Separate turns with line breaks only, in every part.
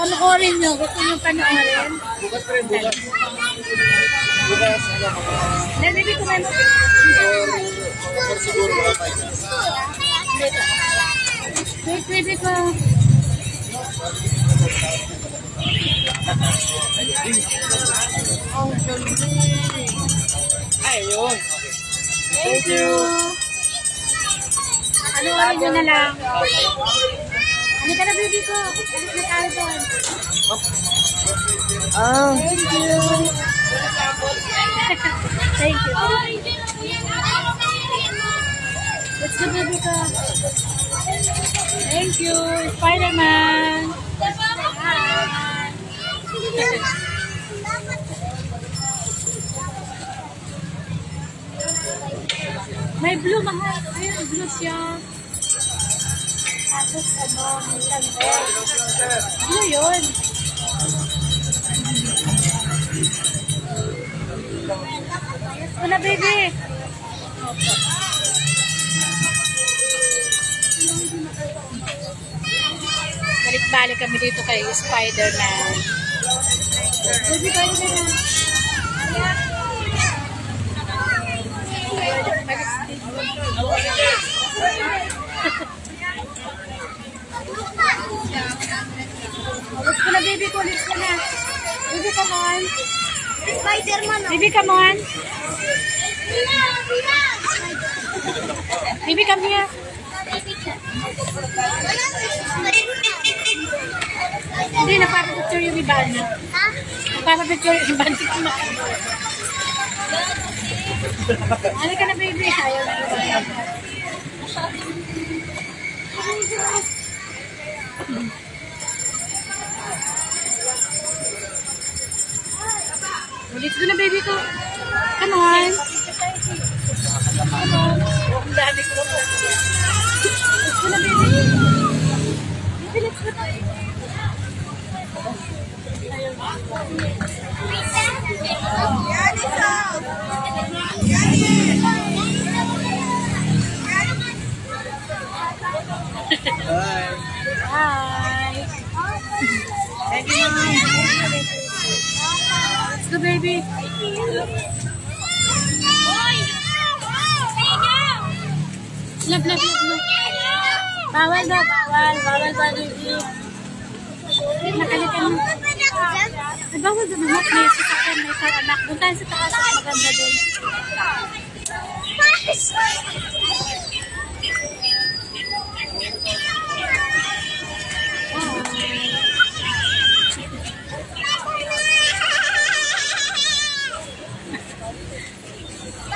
panoorin nyo. Gusto nyo panoorin?
Bukas pa rin, bukas. Bukas, ano mga...
Nalibig ko may
Or siguro mga 5.
wait, baby ko. Oh,
Ayun.
thank you. Panoorin nyo na lang. Ano ka na, baby ko? Alis na tayo doon. Thank you. Thank you. Let's go, baby ko. Thank you, Spider-Man. May blue, mahal. Ayun, blue siya. Tapos, ano, blue yun. Wala, baby. Balik-balik kami dito kay Spider-Man. Baby, kayo na yan. Alis ko na, baby ko. Alis ko na. Baby, come on.
Spider-Man.
Baby, come on. Baby, come here. Hindi, napapapicture yung iba na.
Ha?
Napapapicture yung iba na. Ano ka na, baby? Ayaw na iba. Ulit ko na, baby ko. Come on. Ang dami ko. Ulit ko na, baby. Baby, let's go na.
Bye.
Bye. Thank you, Mom. Let's go, baby. Love, love, love, love. Bawal daw, bawal. Bawal ba, baby? Nakalitan mo. Ay, bawal doon naman. May sasakyan, may isang anak. Doon tayo sa taas. Maganda doon.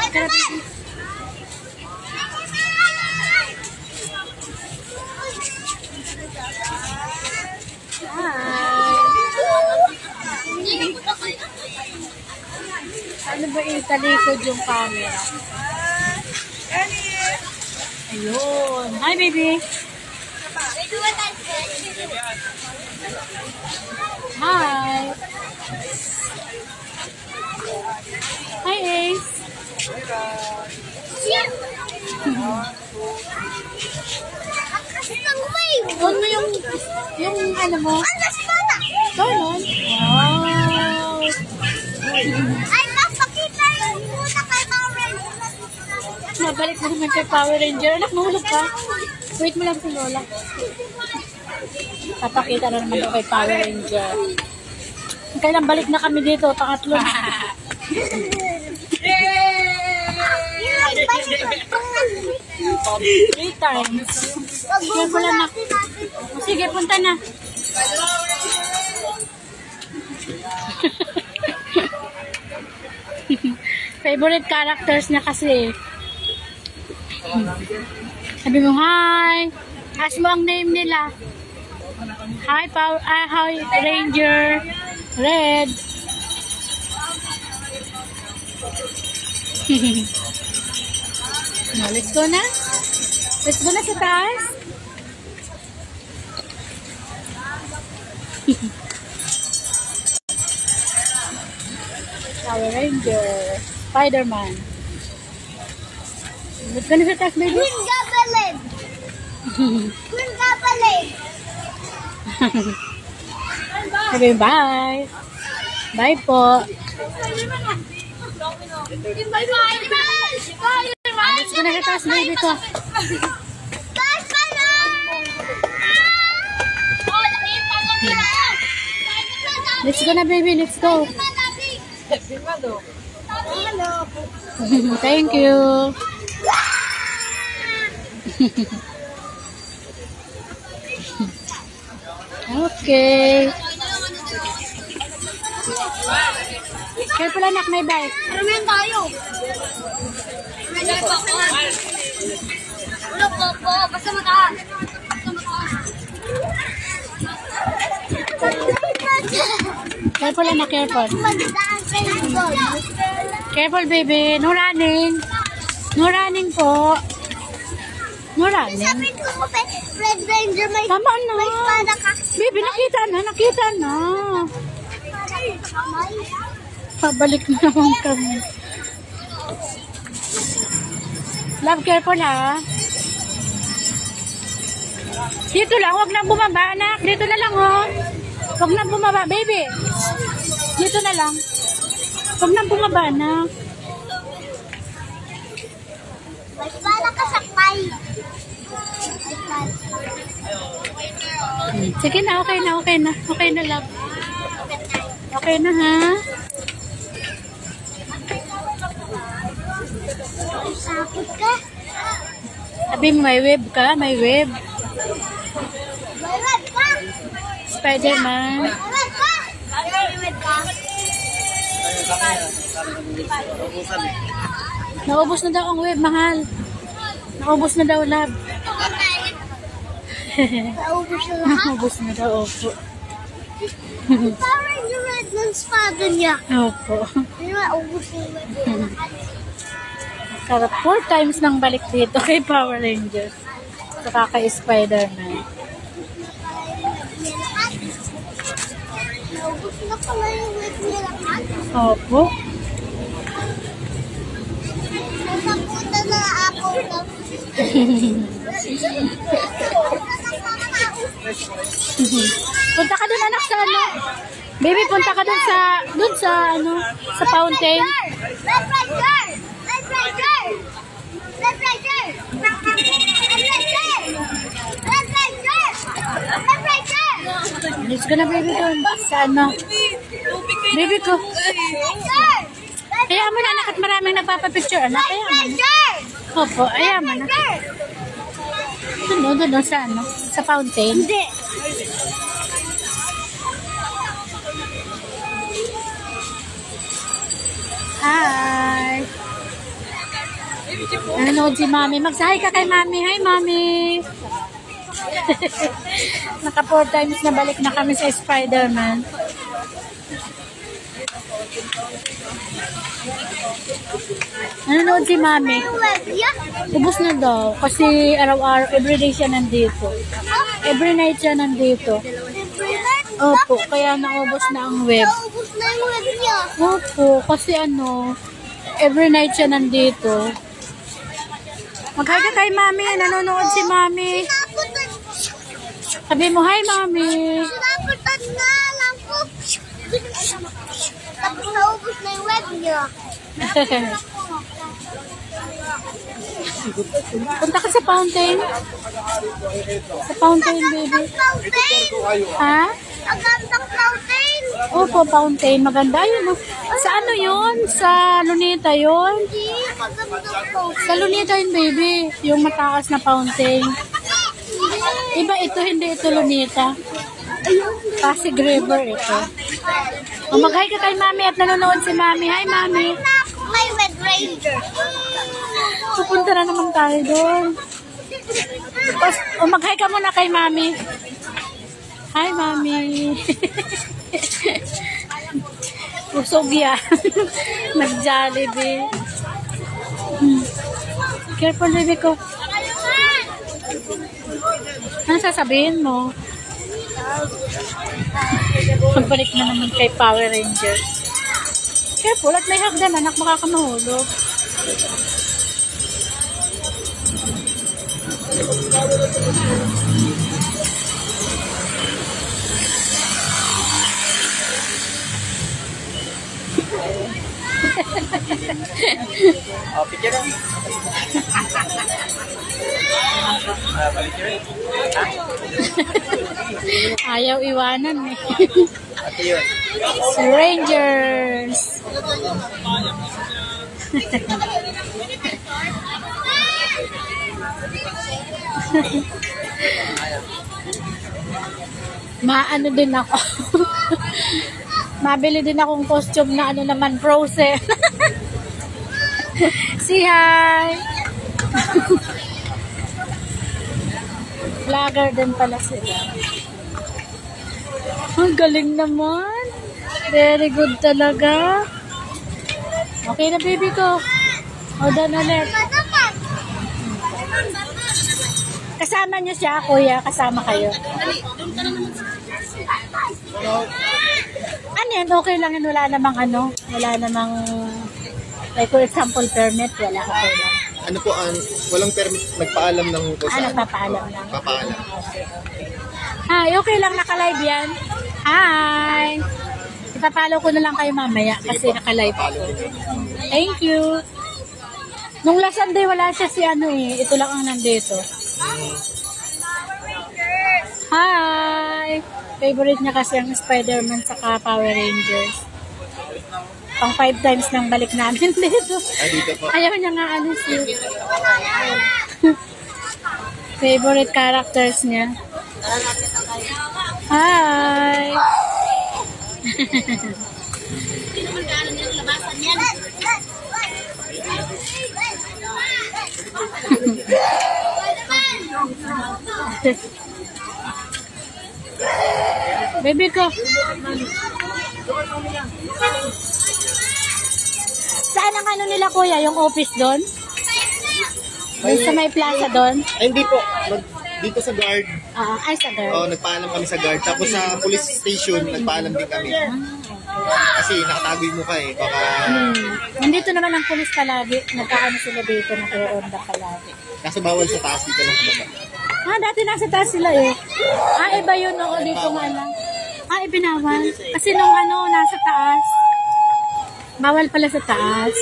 Tara, baby. Ano ba italikod yung camera? Ayun. Hi, baby. Hi. Hi, Ace. Huwag mo yung ano mo? Ganon. Wow.
Ay, napakita yung muna kay Power Ranger.
Mabalik na naman kay Power Ranger. Anak, mahulog ka. Wait mo lang si Lola. Papakita na naman ako kay Power Ranger. Kailan balik na kami dito? Pangatlo na. Three times. Yan pala na. Sige, punta na. Favorite characters niya kasi. Sabi mo, hi. Ask mo ang name nila. Hi, hi, Ranger. Red. No, let's go na. Let's go na sa taas. Power Ranger. Spider-Man. Let's go na sa taas, baby.
Green Goblin. Green Goblin.
Sabi bye. Bye po. Let's go na kita sa baby ko. Let's go na baby, let's go. Thank you. Okay. Careful anak, may bike.
Maraming tayo. Ulo po. Basta mataas.
Careful anak, careful. Careful baby, no running. No running po. No running.
Sabi ko mo, Red Ranger, may
Tama na.
may espada ka.
Baby, nakita na. Pabalik na naman kami. Love, careful ha. Dito lang, wag na bumaba anak. Dito na lang oh. Wag na bumaba, baby. Dito na lang. Wag na bumaba anak.
May espada ka sa pay.
Sige na, okay na. Okay na love. Okay na ha.
Sakot ka.
Sabi mo may web ka, may web.
May red ka.
Spider-Man.
May red ka. May red ka.
Naubos na daw ang web, mahal. Naubos na daw love.
Naubos na lahat.
Naubos na daw, opo.
Parang yung red ng espada niya.
Opo.
Yung naubos na lahat.
Sarap 4 times nang balik dito kay Power Rangers. Saka kay Spider-Man.
Naubos na pala yung red niya lahat.
Opo.
Nasaputan na ako lang.
Punta ka dun anak sa ano? Baby, punta ka dun sa ano, sa fountain.
Red Ranger! Red Ranger! Red Ranger! Red Ranger! Red Ranger! Red Ranger!
Let's go na baby dun. Sa ano? Baby ko.
Ranger!
Kaya mo na anak at maraming nagpapapicture. Anak, kaya mo na.
Ranger!
Opo, ayaw mo na. Doon sa ano? Sa fountain.
Hindi.
Hi! Nanonood si Mami. Magsahay ka kay Mami. Hi, Mami! Naka 4 times na balik na kami sa Spider-Man. Nanonood si Mami.
Yung web niya.
Ubus na daw. Kasi araw-araw, everyday siya nandito. Every night siya nandito. Opo, kaya naubos na ang web.
Naubos na yung web niya.
Opo, kasi ano, every night siya nandito. Mag-hi ka kay Mami. Nanonood si Mami.
Sinaputan.
Sabi mo, hi Mami.
Sinaputan nga lang po. Tapos naubos na yung web niya.
Punta ka sa fountain. Sa fountain, baby.
Fountain!
Ha?
Ang gandang fountain!
Opo, fountain. Maganda yun. Oh. Sa ano yun? Sa Luneta yun?
Hindi, magandang fountain.
Sa Luneta yun, baby. Yung mataas na fountain. Iba ito, hindi ito Luneta. Pasig River ito. O, mag-hi ka kay Mami at nanonood si Mami. Hi, Mami.
Na ako kay Red Ranger.
Pupunta na naman tayo doon. O, mag-hi ka muna kay Mami. Hi, Mami. Usog yan. Nag-Jollibee. Careful, baby ko. Ano sasabihin mo? Magbalik na naman kay Power Rangers. Careful, at may hagdan, anak, makakamahulog.
Oh, picture lang. Picture.
Ayaw iwanan eh.
Ate yun.
Rangers. Maano din ako. Mabili din akong costume na ano naman, Frozen. Say hi! Vlogger din pala sila. Ang galing naman. Very good talaga. Okay na, baby ko. O, doon ulit. Kasama niyo siya, kuya. Kasama kayo. Ano yan? Okay lang yun. Wala namang ano. Wala namang, like for example, permit. Wala, okay lang.
Ano po, walang permit, nagpaalam lang po sa
Nagpapaalam lang.
Papaalam.
Hi, okay lang. Naka-live yan. Hi! Ipapalo ko na lang kayo mamaya kasi naka-live ako. Thank you. Nung last Sunday, wala siya si ano eh. Ito lang ang nandito. Hi! Favorite niya kasi ang Spider-Man saka Power Rangers. Pang 5 times nang balik namin dito.
Dito po.
Ayaw niya nga alis yun. Favorite characters niya. Hi! Baby ko. Saan ang ano nila kuya? Yung office doon? Doon sa may plaza doon?
Ay, hindi po. Dito sa guard.
Ay, sa girl.
Oh, nagpaalam kami sa guard. Tapos sa police station, nagpaalam din kami. Kasi nakatago yung mukha eh. Baka...
Nandito naman ang pulis palagi. Nagkaano sila dito, nakaronda palagi.
Kasi bawal sa taas dito lang sa baba.
Dati nasa taas sila eh. Iba yun ako dito nga lang. Ibinawal. Kasi nung ano, nasa taas. Bawal pala sa taas.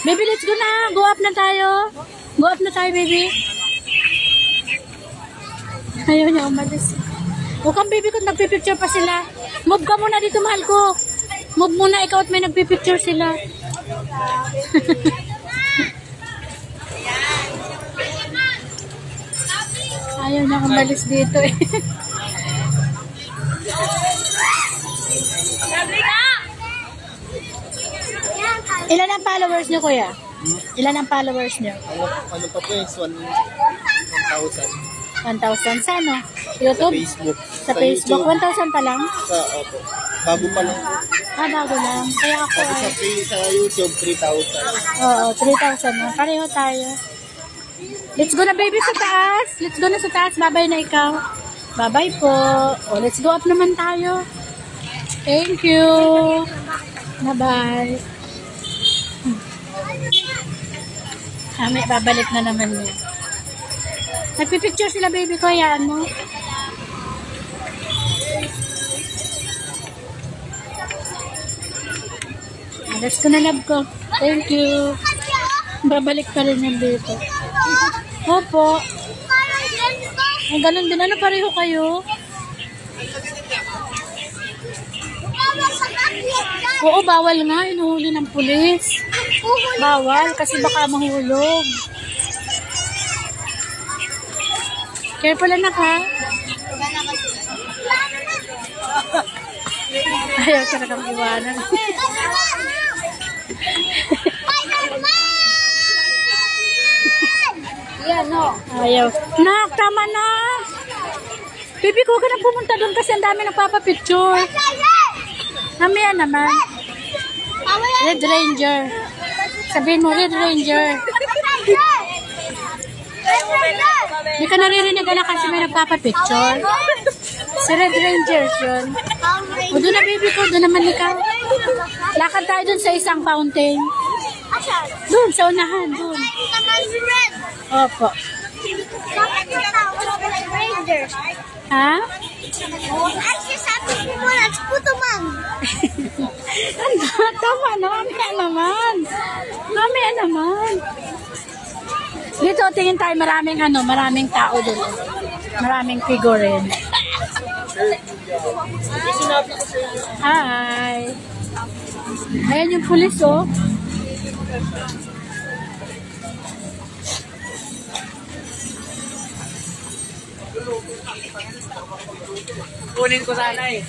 Baby, let's go na. Go up na tayo. Go up na tayo, baby. Ayaw niya umalis. Huwag kang baby ko, nagpipicture pa sila. Move ka muna dito, mahal ko. Move muna, ikaw at may nagpipicture sila. Ayaw niya umalis dito eh. Ilan ang followers niyo, kuya? Ilan ang followers niyo?
Ano pa po yung 1,000?
1,000 sa ano? YouTube?
Facebook.
Sa Facebook? 1,000 pa lang?
Opo. Bago pa lang.
Bago lang. Kaya ako
Tapos sa YouTube, 3,000.
Oo, 3,000 na. Pareho tayo. Let's go na, baby, sa taas. Let's go na sa taas. Bye-bye na ikaw. Bye-bye po. Let's go up naman tayo. Thank you. Bye-bye. Kami, babalik na naman niya. Nagpipicture sila, baby ko. Hayaan mo. Let's go na, love ko. Thank you. Babalik pa rin yan dito. Opo. Ang ganun din. Ano, pareho kayo? Oo, bawal nga. Inuhuli ng pulis. Bawal kasi baka mahulog. Careful anak ha. Ayaw ka na kang iwanan. Yan no. Ayaw. Nak, tama na. Baby ko, huwag ka na pumunta doon kasi ang dami nagpapapicture. Mamaya naman. Red Ranger. Sabihin mo, Red Ranger. Hindi ka naririnig anak kasi may nagpapapicture. Si Red Ranger yun. O doon na baby ko, doon naman ikaw. Lakad tayo doon sa isang fountain. Doon, sa unahan, doon. Opo.
spider.
Ha?
Ay, sabi ko muna, puto mang.
Ano? Tama na. Mamaya naman. Mamaya naman. Dito, tingin tayo maraming tao dun. Maraming figurine. Hi. Ayan yung pulis, oh.
Kunin ko sana eh.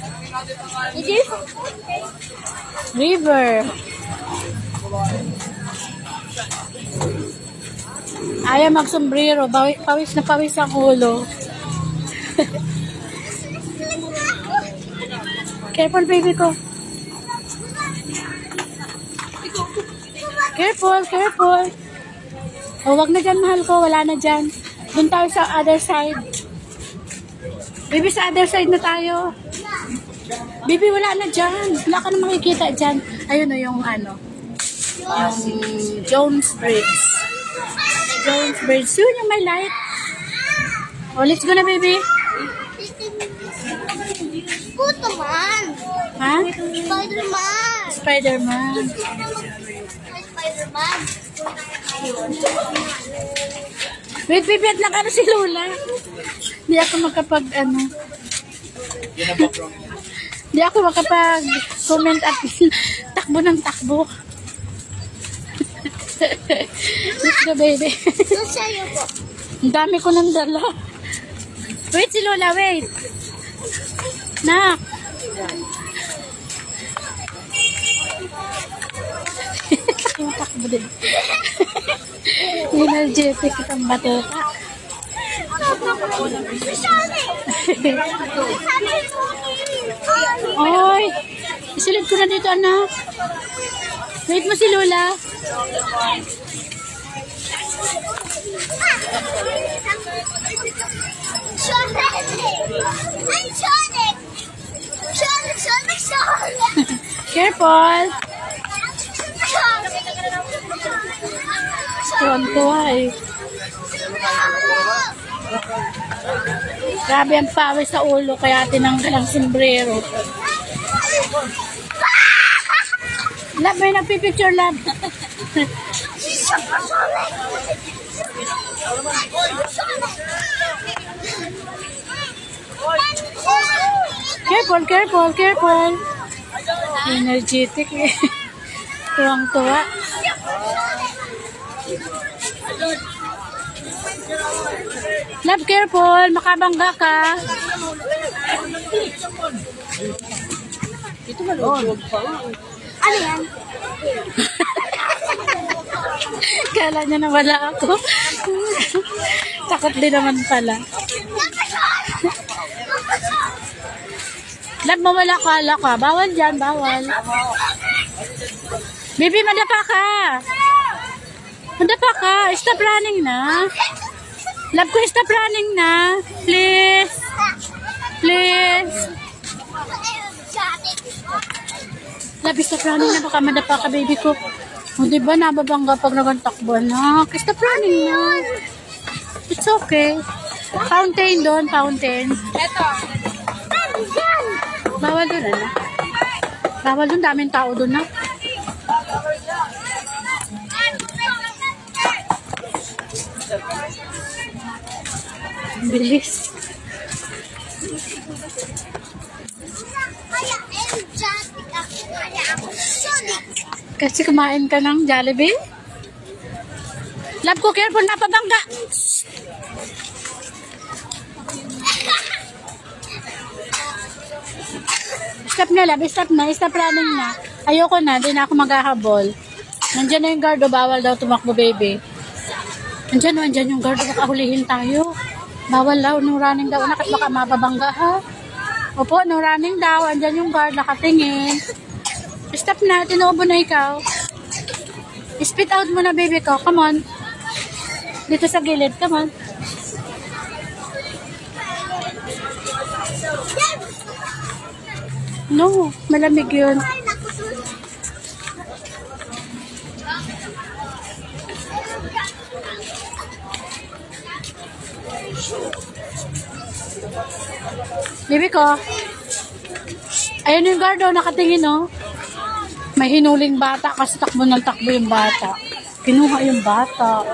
River. Ayaw magsombrero. Pawis na pawis ang ulo. Careful, baby ko. Careful, careful. O, wag na dyan, mahal ko. Wala na dyan. Doon tayo sa other side. Baby, sa other side na tayo. Baby, wala na dyan. Wala ka na makikita dyan. Ayun o, yung ano. Yung Jones Bridge. Jones Bridge. Yun yung may light. O, let's go na, baby.
Puto man.
Ha?
Spider-Man.
Spider-Man.
Spider-Man.
Wait, baby, at nakano si Lola. Hindi ako makapag, ano.
Yan ang background.
Hindi ako makapag-comment at takbo ng takbo. Let's go, baby.
Doon sa'yo po.
Ang dami ko nang dala. Wait, si Lola, wait. Nak. Takbo din. Energetic itong batota. Oy, isilid ko na dito, anak. Wait mo si Lola. Careful. Tuwang-tuwa eh. Grabe ang pawis sa ulo kaya tinanggal ang sombrero. Lab, may nagpipicture, lab. Careful, careful, careful. Energetic eh. Tuwang-tuwa. Love, careful. Makabangga ka.
Ito maluwag pa.
Ano yan?
Kala niya na wala ako. Takot din naman pala. Love, mawala ka. Bawal dyan, bawal. Baby, madapa ka. Madapa ka. Stop running na. Love ko, stop running na. Please. Please. Love, stop running na. Baka madapa ka, baby ko. O, diba, nababangga pag nagantakbo na. Stop running na. It's okay. Fountain doon, fountain.
Eto.
Bawal doon, ano? Bawal doon, daming tao doon na. Bilis. Kasi kumain ka ng Jollibee? Love ko, careful, napabangga. Stop na, love. Stop na. Stop running na. Ayoko na. Di na ako maghahabol. Nandiyan na yung guardo. Bawal daw tumakbo, baby. Nandiyan yung guardo. Baka hulihin tayo. Bawal daw. No running daw. Anak, baka mababangga, ha? Opo, no running daw. Andyan yung guard. Nakatingin. Stop na. Tinubo na ikaw. Spit out mo na, baby ko. Come on. Dito sa gilid. Come on. No, malamig yun. Bibi ko. Ayun yung guard, oh, nakatingin, oh. May hinuling bata kasi takbo ng takbo yung bata. Kinuha yung bata.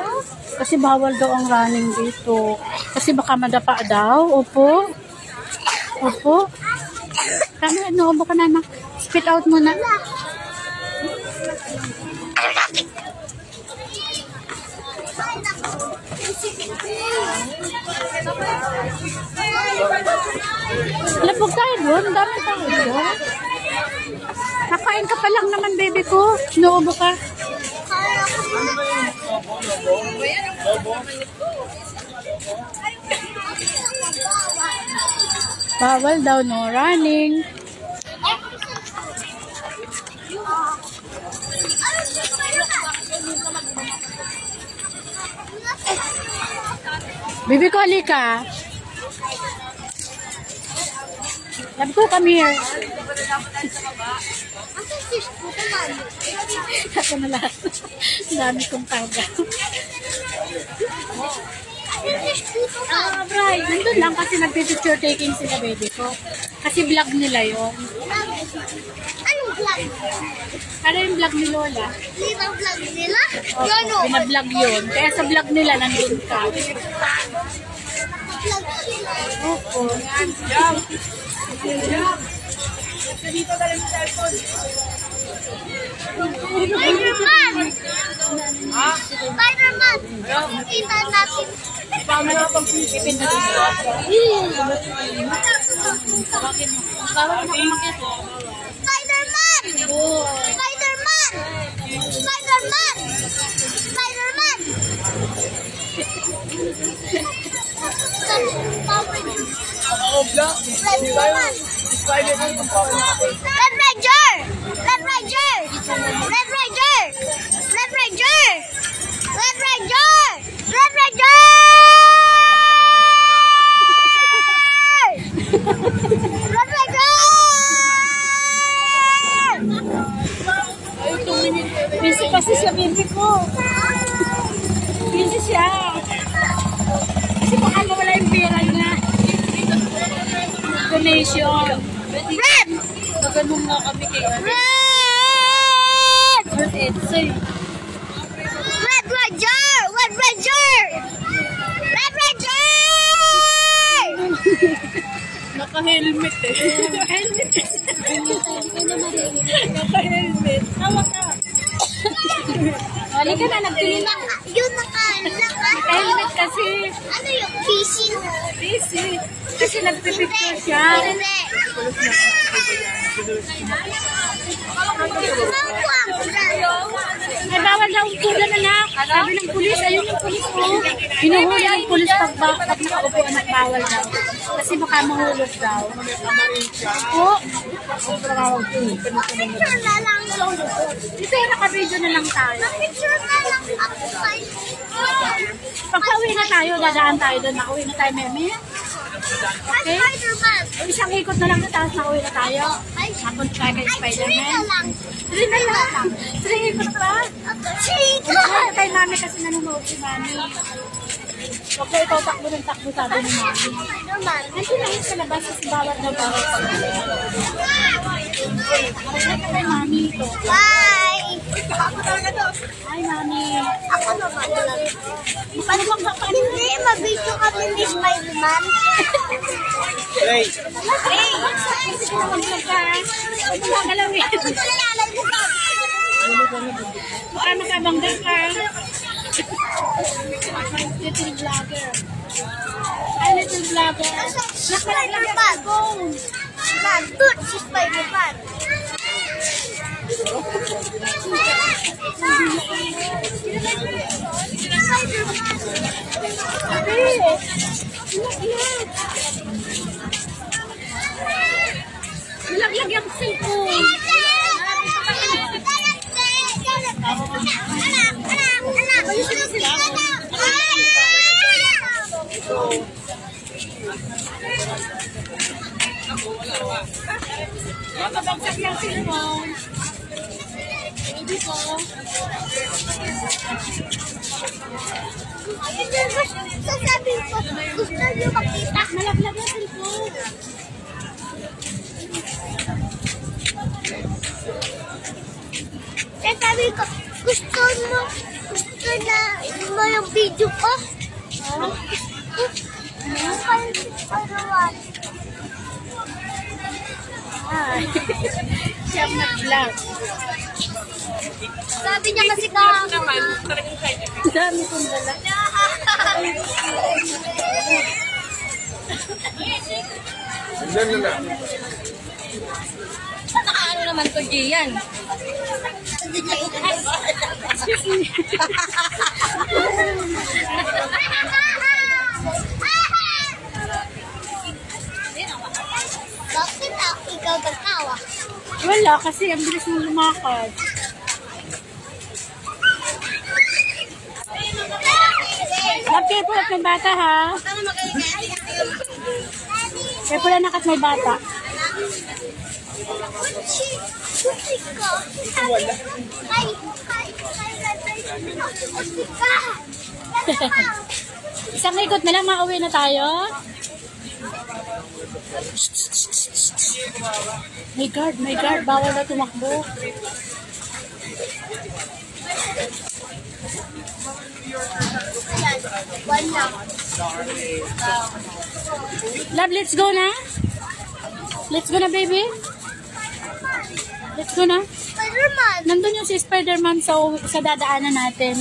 Kasi bawal daw ang running dito. Kasi baka madapa daw. Opo. Opo. Kami, no, baka na. Spit out muna. Lapog tayo doon. Dami tayo doon. Nakain ka pa lang naman, baby ko. Sinuubo ka. Bawal daw, no running. Baby ko, halika. Sabi ko, come here. Ako na lahat. Dami kong karga. Right. Nandun lang kasi nag-picture taking sila, baby ko. Kasi vlog nila yon.
Anong vlog?
Ano yung vlog ni Lola?
Hindi ang vlog nila?
Opo, binablog yun. Kaya sa vlog nila, nandun ka.
Vlog sila.
Opo.
Spider-Man! Spider-Man! Kita natin.
Paano na pag ipin na dito? Parang nakamakit.
Spider-Man!
Oo.
Spider-Man! Spider-Man! Spider-Man! Spider-Man! Red Ranger! Red Ranger! Red Ranger! Red Ranger! Red Ranger! Red Ranger! Red Ranger!
Busy kasi siya, baby ko. Busy siya. Kasi baka mawala yung pera niya. Donation.
Red!
Naganong nga kami kay
Red!
Red Edsoy.
Red Ranger! Red Ranger! Red Ranger!
Naka-helmet eh. Helmet kasi. Naka-helmet. Tawa ka. Halika na, nagtingin na.
Yun naka.
Naka-helmet kasi.
Ano yung fishing?
Busy. Kasi nagpipicture siya.
Hindi.
Ay, bawal daw pula na na. Sabi ng pulis, ayun yung pulis ko. Hinuhuli ng pulis pag nakaupo anak, bawal daw. Kasi baka mahulog daw. Oo.
Picture na lang.
Dito yung naka-video na lang tayo.
Picture na lang ako kayo.
Pagka-uwi na tayo, dadaan tayo doon. Nakauwi na tayo, meme. Okay?
Spider-Man.
Isang ikot na lang na tapos nakauwi na tayo. Napunta tayo kay
Ay, tree na
Spider-Man.
lang.
3 na lang. 3 ikot na.
Tree ka.
Nakauwi na tayo, mami, kasi nanonood si mami. Huwag ko ikaw takbo ng takbo, sabi ni mami.
Spider-Man.
Nandiyo lang yun sa labas, kasi bawat na bawat pag-uwi. Nakauwi na tayo, mami. Ito.
Bye.
Ay, mami.
Ako naman. Paano bang hindi? Mag-video kami ni Spider-Man.
Hey!
Hey!
Mag-vlog ka. Huwag mo lang galawin. Baka makabangga ka. Little vlogger. Ay, little vlogger. Nakalaglag ang phone.
Nandun si Spider-Man.
Nalaglag yung cellphone. Nakabagsak yung cellphone. Baby ko.
Sasabihin ko, gusto niyo makita.
Nalaglag yung cellphone.
Sabi ko, gusto na mo yung video ko?
Siya mag-vlog.
Sabi niya kasi ka
Naman, talagang kaya.
Dami kong dala.
Ano naman to, Gian? Bakit ikaw nagtawa?
Wala, kasi ang bilis mo lumakad. Love, careful at may bata, ha? Careful na kat may bata. Isang ikot na lang, mauwi na tayo. May guard, bawal na tumakbo. Love, let's go na. Let's go na, baby. Let's go na.
Spider-Man!
Nandun yung si Spider-Man sa dadaanan natin.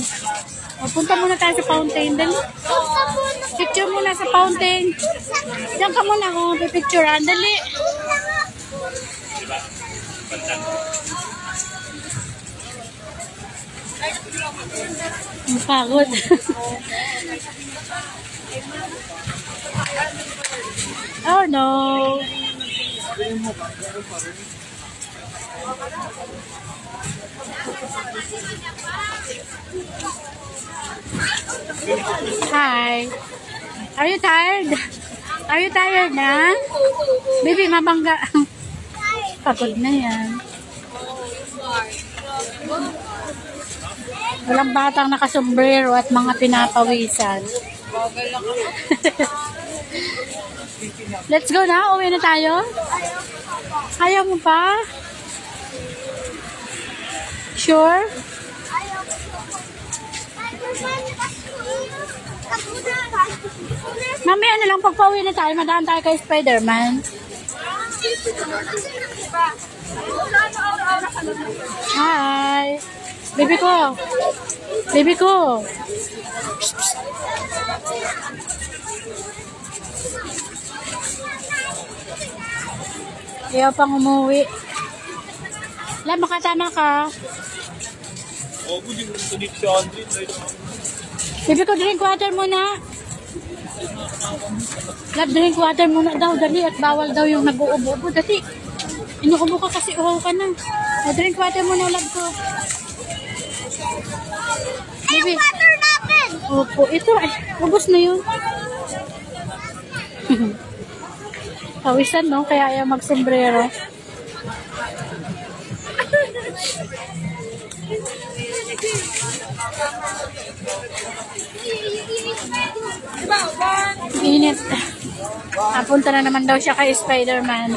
O, punta muna tayo sa fountain. Dali.
Punta muna.
Picture muna sa fountain. Diyan ka muna kung pipicturean. Dali. Ang pagod. Oh no. Hi. Are you tired? Are you tired na? Baby, mabangga. Pagod na yan. Walang batang nakasombrero at mga pinapawisan. Let's go na. Uwi na tayo. Ayaw mo pa? Sure? Mamaya na lang pagpa-uwi na tayo. Madaan tayo kay Spider-Man. Hi. Baby ko. Baby ko. Psst, psst. Ayaw pang umuwi. Wala, makatama ka. Baby ko, drink water muna. Love, drink water muna daw. Dali, at bawal daw yung nag-uubo-ubo. Dali. Inuubo ka kasi uhaw ka na. O, drink water muna, love ko. Baby.
Water natin!
Opo, ito. Ay, ubos na yun. Pawisan, no? Kaya ayaw mag-sombrero. Init. Napunta na naman daw siya kay Spider-Man.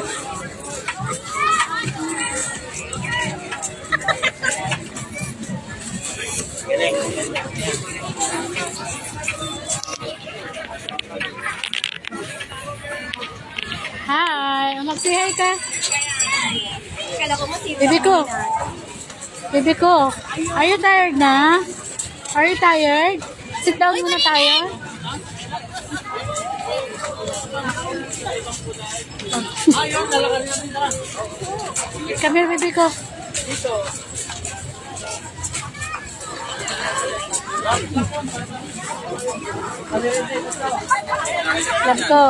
Hi! Mag-say hi ka. Baby ko. Baby ko. Are you tired na? Are you tired? Sit down muna tayo. Come here, baby ko. Love ko.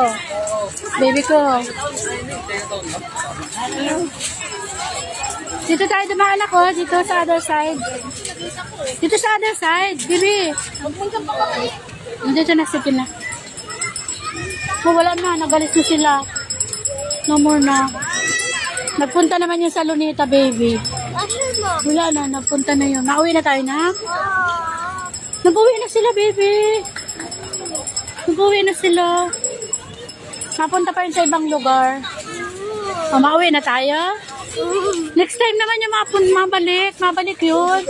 Baby ko. Dito tayo dumaan ako. Dito sa other side. Dito sa other side. Baby. Dito na. Sige na. Oh, wala na. Nagalis na sila. No more na. Nagpunta naman yung sa Lunita, baby. Wala na. Nagpunta na yun. Nauwi na tayo na. Nag-uwi na sila, baby. Nag-uwi na sila. Napunta pa yun sa ibang lugar. O, mauwi na tayo. Next time naman yung mabalik yun.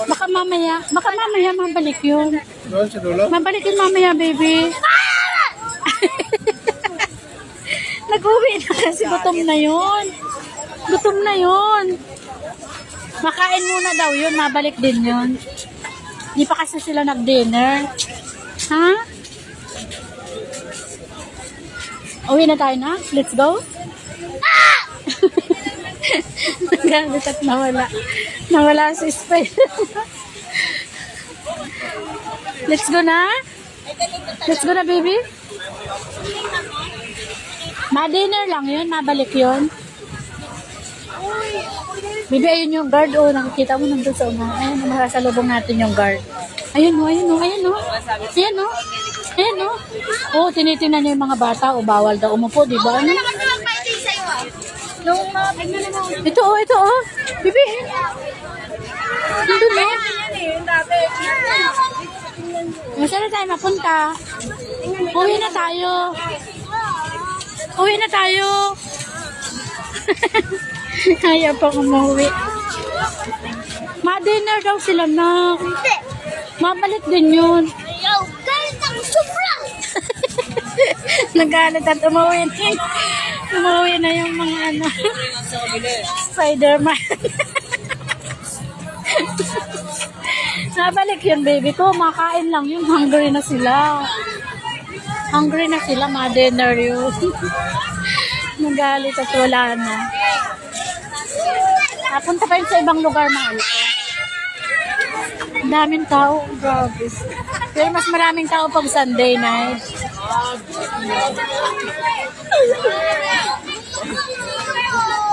Baka mamaya mabalik yun.
Doon sa dulo?
Mabalik yun mamaya, baby. Nag-uwi na kasi gutom na yun. Gutom na yun. Makain muna daw yun, mabalik din yun. Di pa kasi sila nag-dinner. Ha? Uwi na tayo na? Let's go? Nagalit at nawala. Nawala si Spider. Let's go na? Let's go na, baby? Ma-dinner lang yun, mabalik yun. Baby, ayun yung guard, oh. Nakikita mo nandun sa una. Ayun, makasalubong natin yung guard. Ayun, oh, ayun, oh, ayun, oh. Ayun, oh. Ayun, oh. Oh, tinitingnan niya yung mga bata, o bawal daw umupo, di ba? Ano? Ito, oh, ito, oh. Baby. Nandun, oh. Masaya na tayo mapunta. Uwi na tayo. Uwi na tayo. Ayaw pa umuwi. Ma-dinner daw sila na. Mabalik din yun.
Ayaw, galit ang sobra.
Nagalit at umuwi na. Umuwi na yung mga ano. Spider-Man. Nabalik yun, baby ko. Makain lang yun. Hungry na sila. Hungry na sila. Ma-dinner yun. Nagalit at wala na. Napunta pa yun sa ibang lugar, mga ito. Ang daming tao. Grabe. Pero mas maraming tao pag Sunday night.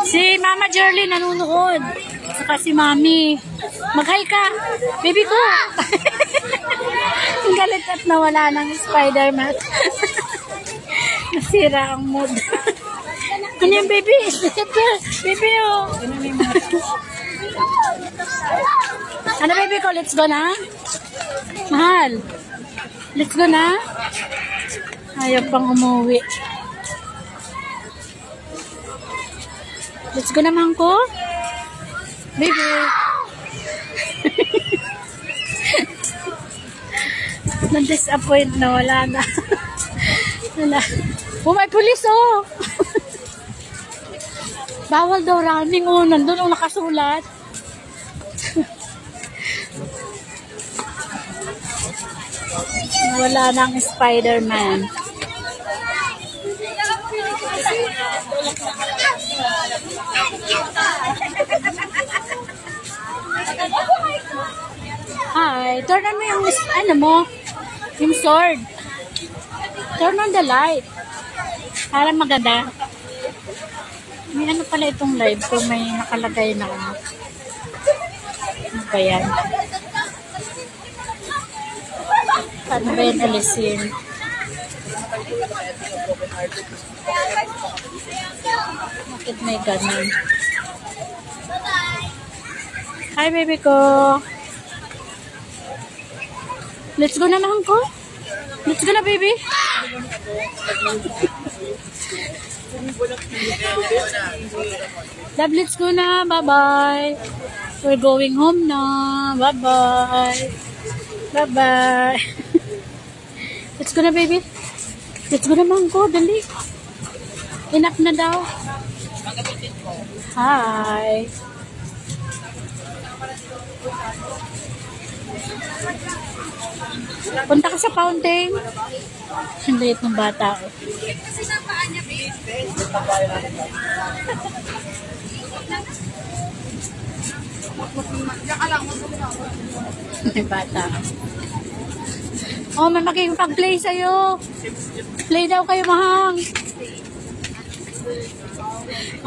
Si Mama Jerly nanonood. Saka si Mami. Mag-hi ka. Baby ko. Ang galit at nawala ng Spider-Man. Nasira ang mood. Ano yung baby? Baby, oh. Ano baby ko? Let's go na? Mahal. Let's go na? Ayaw pang umuwi. Let's go naman ko? Baby. Na-disappoint na. Wala na. Wala. Oh, may pulis, oh. Bawal daw running, oh. Nandun ang nakasulat. Wala nang Spider-Man. Hi, turn on mo yung, ano mo, yung sword. Turn on the light. Para maganda. May ano pala itong live ko, may nakalagay na ano. Ano ba yan? Paano ba yan alisin? Bakit may ganun? Hi, baby ko. Let's go na lang ko. Let's go na, baby. Love, let's go na. Bye-bye. We're going home na. Bye-bye. Bye-bye. Let's go na, baby. Let's go na, Mangko. Dali. Enough na daw. Hi. Punta ka sa fountain. Ang liit ng bata ko. May bata. Oh, may makikipag-play sa'yo. Play daw kayo, mahang.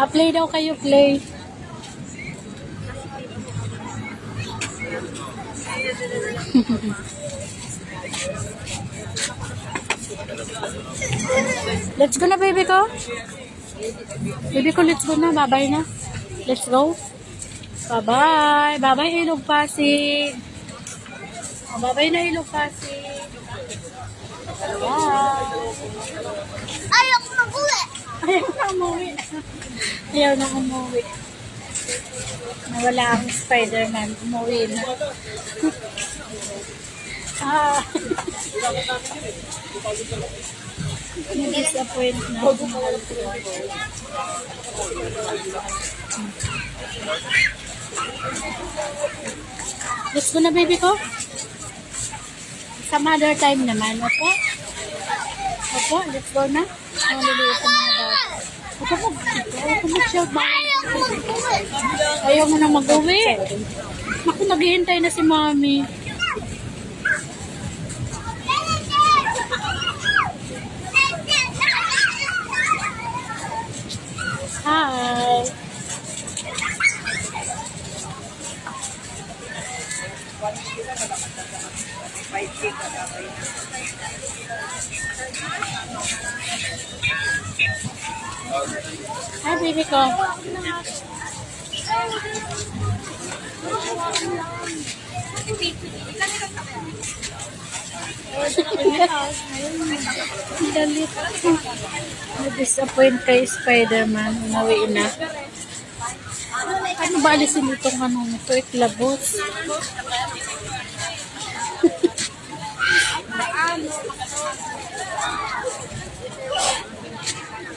Play daw kayo, play. Let's go na, baby ko. Baby ko, let's go na. Bye-bye na. Let's go. Bye-bye. Bye-bye, Ilog Pasig. Bye-bye na, Ilog Pasig. Bye.
Ayaw ko mag-uwi.
Ayaw na umuwi. Ayaw na umuwi. Nawala ang Spider-Man. Umuwi na. Na-disappoint na. Let's go na, baby ko. Some other time naman. Opo. Opo, let's go na. Maliliit ang mga bata. Huwag ka mag-shout ba? Ayaw mo na mag-uwi. Ako, naghihintay na si Mami. Hi. Hi, baby ko. Dalit. Na-disappoint kay Spider-Man. Umuwi na. Ano ba alisin itong ano nito? Iklabos.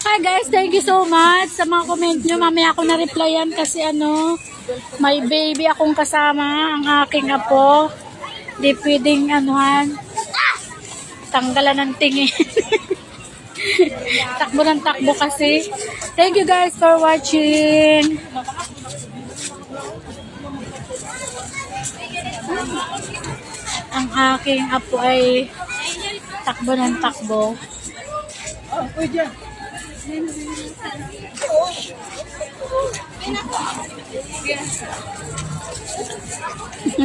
Hi guys, thank you so much sa mga comment nyo. Mamaya ako na-replyan kasi ano, may baby akong kasama, ang aking apo. Di pwedeng anuhan, tanggalan ng tingin. Takbo ng takbo kasi. Thank you guys for watching. Ang aking apo ay takbo ng takbo.
Oh, pwede.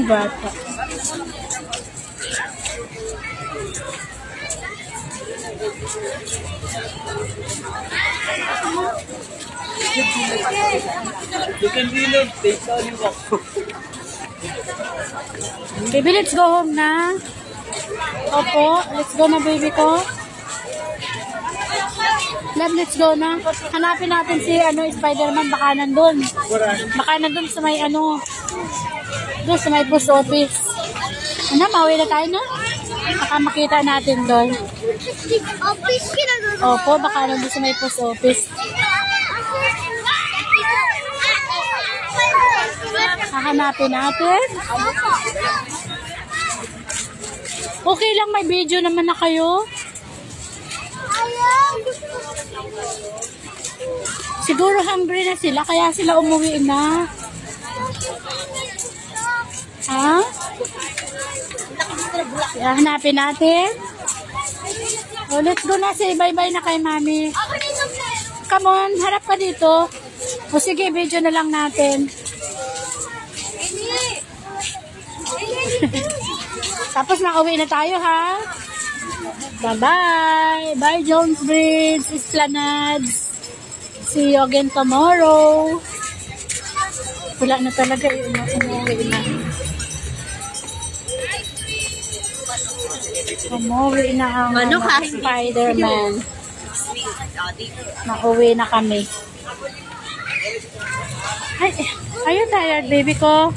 Bata.
You can reload. Take all you want.
Baby, let's go home na. Opo, let's go na baby ko. Love, let's go na. Hanapin natin si Spider-Man, baka nandun. Baka nandun sa may doon sa may post office. Mauwi na tayo na? Baka makita natin doon. Opo, baka nandun sa may post office. Hahanapin natin. Okay lang, may video naman na kayo. Siguro hungry na sila, kaya sila umuwi na. Ha? Kaya hanapin natin. Oh, let's go na, say bye-bye na kay Mami. Come on, harap ka dito. O sige, video na lang natin. Tapos nakauwi na tayo, ha? Bye-bye! Bye, Jones Bridge, Esplanades. See you again tomorrow. Wala na talaga yun. Umuwi na. Umuwi na ang Spider-Man. Nauwi na kami. Ay, are you tired, baby ko?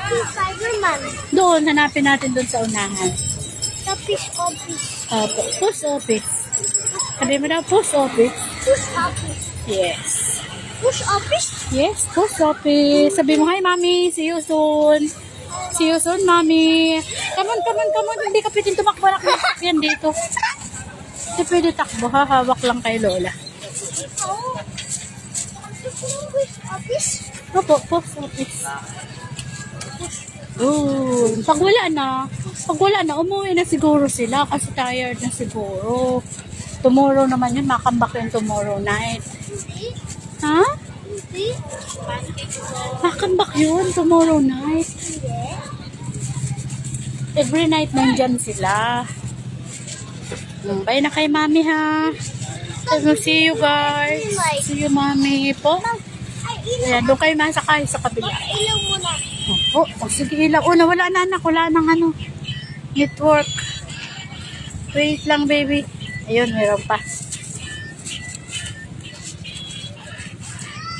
Spider-Man.
Doon, hanapin natin doon sa unahan.
Sa fish office.
Post office. Sabi mo daw, post office?
Push office.
Yes.
Push office?
Yes, post office. Sabi mo, hi, Mami. See you soon. See you soon, Mami. Come on, come on, come on. Hindi ka pwedeng tumakbo na yan dito. Hindi pwede takbo, ha? Hawak lang kay Lola.
Oh. Push office?
Opo, post office. Pag wala na, umuwi na siguro sila kasi tired na siguro. Tomorrow naman yun, makambak yun tomorrow night. Ha? Makambak yun tomorrow night. Every night nandyan sila. Bye na kay Mami, ha? See you guys. See you, Mami po. Ayan, doon kayo masakay sa kabila.
Ilaw muna.
Oh, sige, ilaw. Wala na anak. Wala nang network. Wait lang, baby. Ayun, meron pa.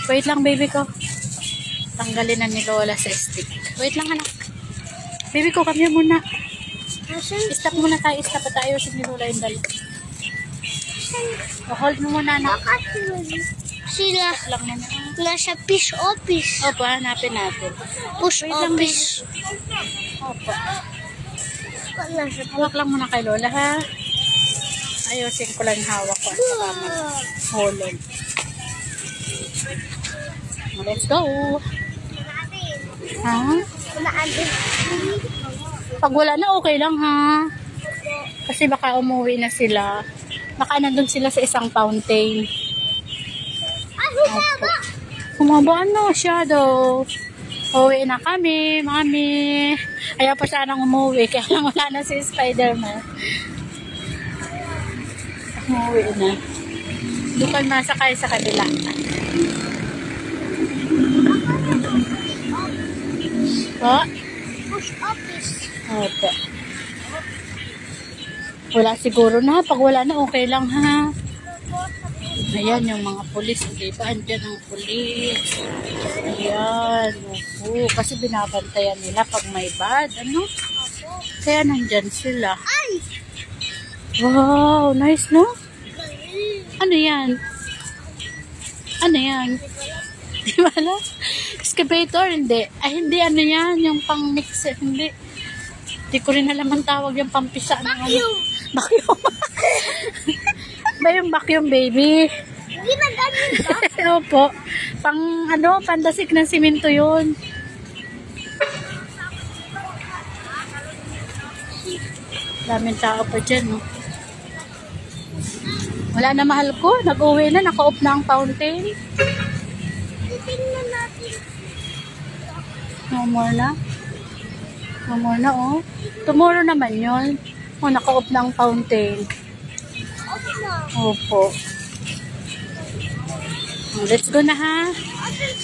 Wait lang, baby ko. Tanggalin na ni Lola sa stick. Wait lang anak. Baby ko, kami muna. Stop muna tayo. Stop pa tayo. Si ni Lola yung dali. Hold mo muna anak.
Sila.
Lang muna.
Wala siya fish office.
Opo, hanapin natin.
Push
Wait lang,
office.
Opo.
Wala siya.
Hawak lang muna kay Lola ha. Ayusin ko lang yung hawak ko. At saka mag-hold. Let's go. Ha? Pag wala na, okay lang ha. Kasi baka umuwi na sila. Baka nandun sila sa isang fountain. Opo. Humaba ano, shadow. Uwi na kami, mami. Ayaw pa sanang umuwi, kaya lang wala na si Spider-Man. Umuwi na. Doon kayo masakay sa kabila. Po?
Push office.
Opo. Wala siguro na. Pag wala na, okay lang ha. Ayan yung mga pulis. Diba? Andyan ang pulis. Ayan. Opo. Kasi binabantayan nila pag may bad. Ano? Kaya nandyan sila.
Ay!
Wow! Nice, no? Ano yan? Ano yan? Di ba alam? Excavator? Hindi. Ay, hindi. Ano yan? Yung pang-mix. Hindi. Hindi ko rin alam ang tawag yung pampisa.
Vacuum.
Vacuum. Ba yung vacuum, baby?
Hindi na ganun ba?
Opo. Pang, ano, pandasik ng simento yun. Daming tao pa dyan, no? Wala na mahal ko. Nag-uwi na. Naka-off na ang fountain.
Titingnan natin.
No more na. No more na, oh. Tomorrow naman yun. Oh, naka-off na ang fountain.
Off na.
Opo. Oh, let's go na, ha?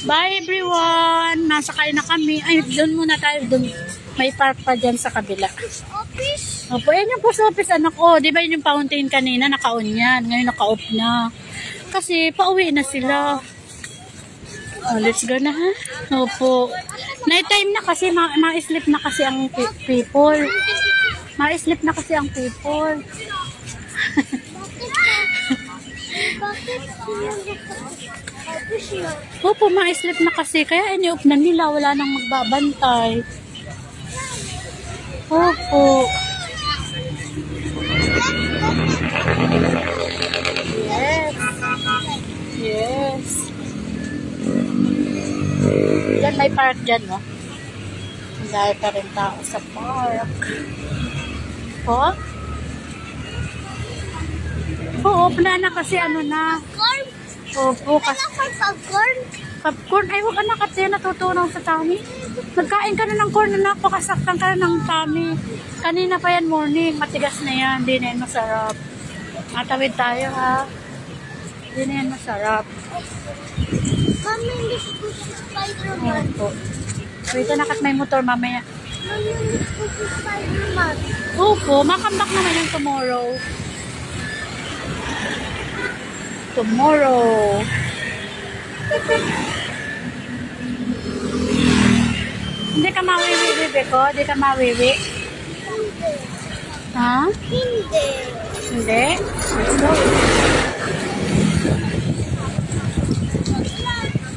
Bye, everyone. Nasakay na kami. Ay, doon muna tayo. Doon. May park pa dyan sa kabila.
Push office.
Opo, yan yung post office, anak ko. Di ba yun yung fountain kanina? Naka-on yan. Ngayon naka-off na. Kasi pauwi na sila. Oh, let's go na, ha? Opo. Night time na kasi. Ma-sleep na kasi ang people. Ma-sleep na kasi ang people.
Bakit? Office na.
Opo, ma-sleep na kasi. Kaya ini-off na nila. Wala nang magbabantay. Opo. Yes. Yes. Diyan may park dyan, no? Dahil pa rin tao sa park. Po? Oo, na kasi ano na.
Corn.
Opo, kasi
Wala kang popcorn.
popcorn. Ay, huwag anak kasi natutunaw sa tummy. Nagkain ka na ng corn na napakasaktan ka na ng tummy. Kanina pa yan morning. Matigas na yan. Hindi na yan masarap. Matawid tayo ha. Hindi na yan masarap.
Mami, miss ko si Spider-Man.
Opo. Wait, anak at may motor mamaya.
Mami, miss ko si Spider-Man.
Opo, makambak naman yung tomorrow. Tomorrow. Hindi ka mawiwi, bebe ko? Hindi ka mawiwi? Ha?
Hindi.
Hindi? Let's go.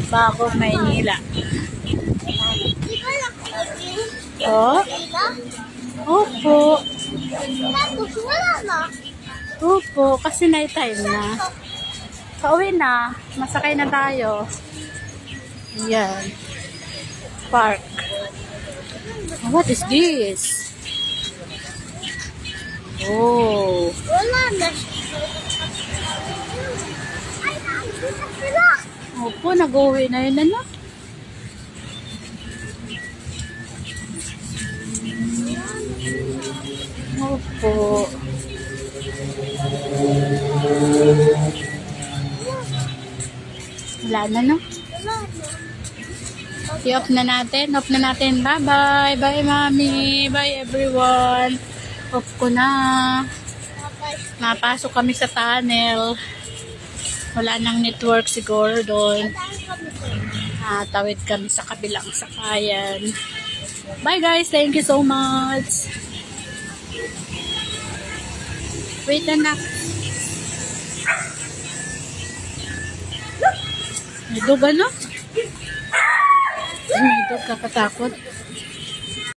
Bago Maynila.
Di ba nakulit?
Oh?
Sila?
Opo.
Tapos wala na.
Opo, kasi night time na. Pauwi na. Masakay na tayo. Yan. Park. What is this? Oh.
Wala na. Ay, nandito na sila.
Opo, nag-uwi na yun, ano? Opo. Wala na, no?
Wala na.
I-off na natin. Off na natin. Bye-bye. Bye, mami. Bye, everyone. Off ko na.
Tapos,
Napasok kami sa tunnel. Wala nang network siguro doon. Tawid kami sa kabilang sakayan. Bye guys, thank you so much. Wait anak. May dog ano? May dog kakatakot.